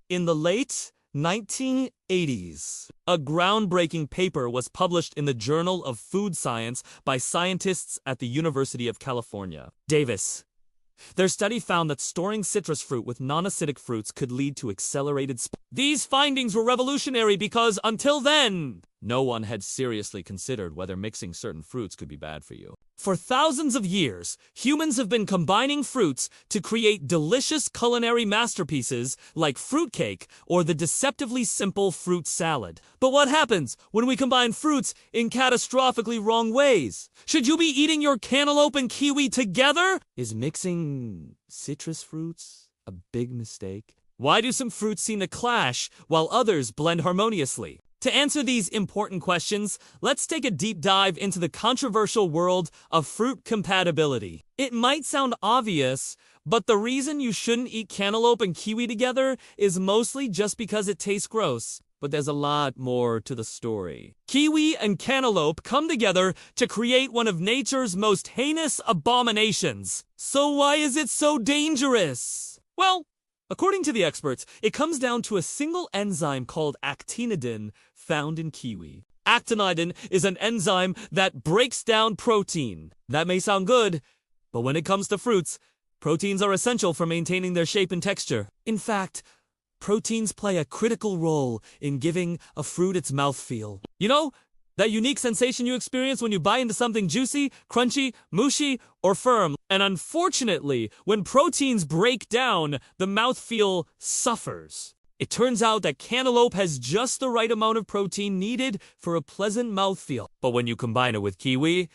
In the late 1980s, a groundbreaking paper was published in the Journal of Food Science by scientists at the University of California, Davis. Their study found that storing citrus fruit with non-acidic fruits could lead to accelerated These findings were revolutionary because, until then, no one had seriously considered whether mixing certain fruits could be bad for you. For thousands of years, humans have been combining fruits to create delicious culinary masterpieces like fruitcake or the deceptively simple fruit salad. But what happens when we combine fruits in catastrophically wrong ways? Should you be eating your cantaloupe and kiwi together? Is mixing citrus fruits a big mistake? Why do some fruits seem to clash while others blend harmoniously? To answer these important questions, let's take a deep dive into the controversial world of fruit compatibility. It might sound obvious, but the reason you shouldn't eat cantaloupe and kiwi together is mostly just because it tastes gross. But there's a lot more to the story. Kiwi and cantaloupe come together to create one of nature's most heinous abominations. So why is it so dangerous? Well, according to the experts, it comes down to a single enzyme called actinidin found in kiwi. Actinidin is an enzyme that breaks down protein. That may sound good, but when it comes to fruits, proteins are essential for maintaining their shape and texture. In fact, proteins play a critical role in giving a fruit its mouthfeel. You know, that unique sensation you experience when you bite into something juicy, crunchy, mushy, or firm. And unfortunately, when proteins break down, the mouthfeel suffers. It turns out that cantaloupe has just the right amount of protein needed for a pleasant mouthfeel. But when you combine it with kiwi,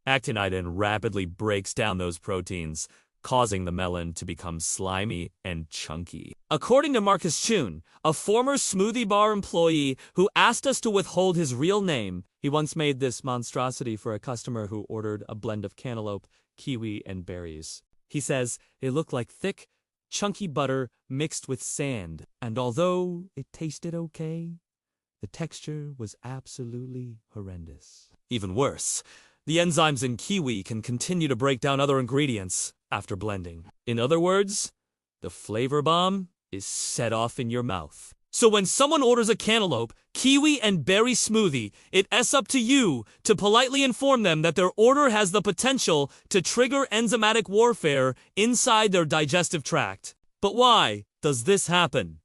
actinidin rapidly breaks down those proteins, causing the melon to become slimy and chunky. According to Marcus Chun, a former smoothie bar employee who asked us to withhold his real name, he once made this monstrosity for a customer who ordered a blend of cantaloupe, kiwi, and berries. He says it looked like thick, chunky butter mixed with sand, and although it tasted okay, the texture was absolutely horrendous. Even worse, the enzymes in kiwi can continue to break down other ingredients after blending. In other words, the flavor bomb is set off in your mouth. So when someone orders a cantaloupe, kiwi, and berry smoothie, it's up to you to politely inform them that their order has the potential to trigger enzymatic warfare inside their digestive tract. But why does this happen?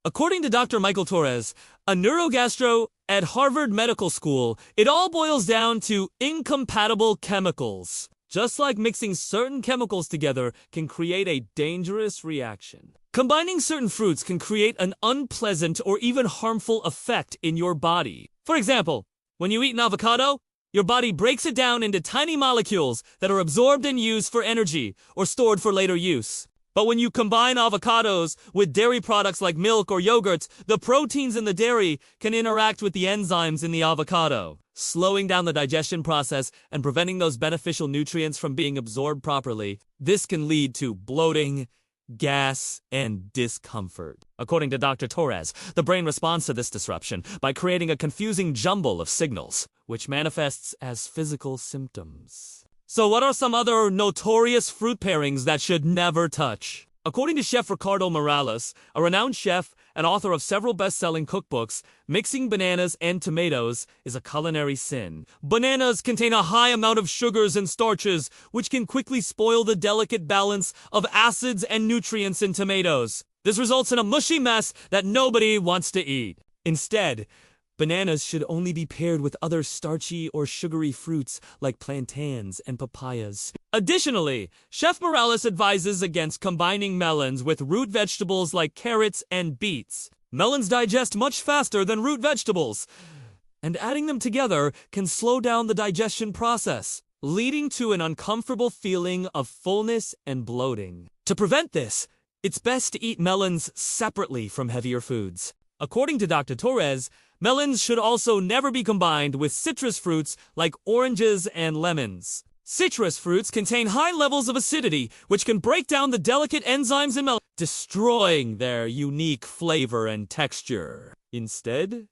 According to Dr. Michael Torres, a neurogastro at Harvard Medical School, it all boils down to incompatible chemicals. Just like mixing certain chemicals together can create a dangerous reaction. Combining certain fruits can create an unpleasant or even harmful effect in your body. For example, when you eat an avocado, your body breaks it down into tiny molecules that are absorbed and used for energy or stored for later use. But when you combine avocados with dairy products like milk or yogurt, the proteins in the dairy can interact with the enzymes in the avocado, slowing down the digestion process and preventing those beneficial nutrients from being absorbed properly. This can lead to bloating, gas, and discomfort. According to Dr. Torres, the brain responds to this disruption by creating a confusing jumble of signals, which manifests as physical symptoms. So what are some other notorious fruit pairings that should never touch? According to Chef Ricardo Morales, a renowned chef and author of several best-selling cookbooks, mixing bananas and tomatoes is a culinary sin. Bananas contain a high amount of sugars and starches, which can quickly spoil the delicate balance of acids and nutrients in tomatoes. This results in a mushy mess that nobody wants to eat. Instead, bananas should only be paired with other starchy or sugary fruits like plantains and papayas. Additionally, Chef Morales advises against combining melons with root vegetables like carrots and beets. Melons digest much faster than root vegetables, and adding them together can slow down the digestion process, leading to an uncomfortable feeling of fullness and bloating. To prevent this, it's best to eat melons separately from heavier foods. According to Dr. Torres, melons should also never be combined with citrus fruits like oranges and lemons. Citrus fruits contain high levels of acidity, which can break down the delicate enzymes in melons, destroying their unique flavor and texture. Instead,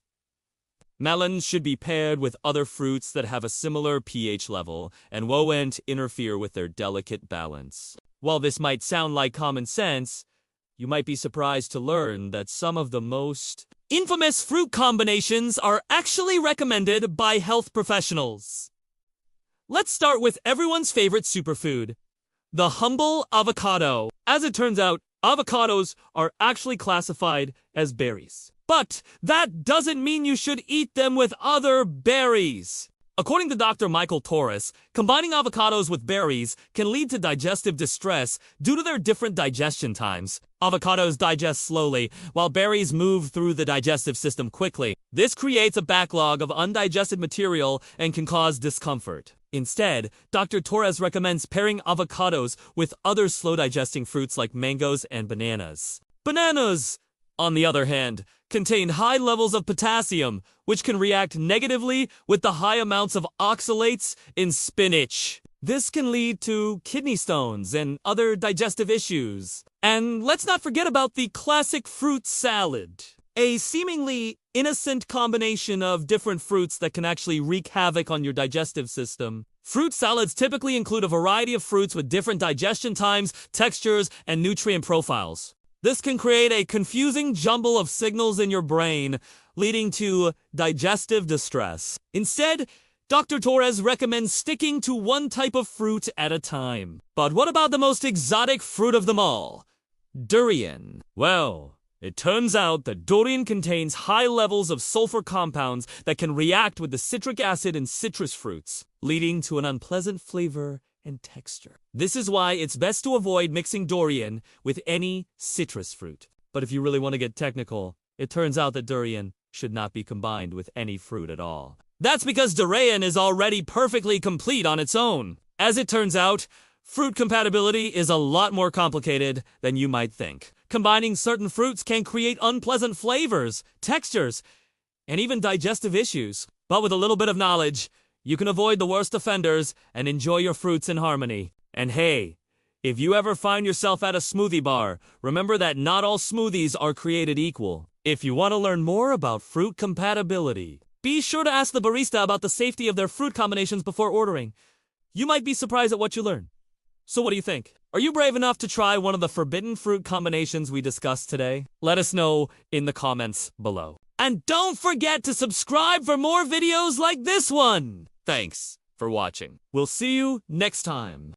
melons should be paired with other fruits that have a similar pH level and won't interfere with their delicate balance. While this might sound like common sense, you might be surprised to learn that some of the most infamous fruit combinations are actually recommended by health professionals. Let's start with everyone's favorite superfood, the humble avocado. As it turns out, avocados are actually classified as berries. But that doesn't mean you should eat them with other berries. According to Dr. Michael Torres, combining avocados with berries can lead to digestive distress due to their different digestion times. Avocados digest slowly, while berries move through the digestive system quickly. This creates a backlog of undigested material and can cause discomfort. Instead, Dr. Torres recommends pairing avocados with other slow-digesting fruits like mangoes and bananas. Bananas, on the other hand, contain high levels of potassium, which can react negatively with the high amounts of oxalates in spinach. This can lead to kidney stones and other digestive issues. And let's not forget about the classic fruit salad, a seemingly innocent combination of different fruits that can actually wreak havoc on your digestive system. Fruit salads typically include a variety of fruits with different digestion times, textures, and nutrient profiles. This can create a confusing jumble of signals in your brain, leading to digestive distress. Instead, Dr. Torres recommends sticking to one type of fruit at a time. But what about the most exotic fruit of them all? Durian. Well, it turns out that durian contains high levels of sulfur compounds that can react with the citric acid in citrus fruits, leading to an unpleasant flavor and texture. This is why it's best to avoid mixing durian with any citrus fruit. But if you really want to get technical, it turns out that durian should not be combined with any fruit at all. That's because durian is already perfectly complete on its own. As it turns out, fruit compatibility is a lot more complicated than you might think. Combining certain fruits can create unpleasant flavors, textures, and even digestive issues. But with a little bit of knowledge, you can avoid the worst offenders and enjoy your fruits in harmony. And hey, if you ever find yourself at a smoothie bar, remember that not all smoothies are created equal. If you want to learn more about fruit compatibility, be sure to ask the barista about the safety of their fruit combinations before ordering. You might be surprised at what you learn. So what do you think? Are you brave enough to try one of the forbidden fruit combinations we discussed today? Let us know in the comments below. And don't forget to subscribe for more videos like this one! Thanks for watching. We'll see you next time.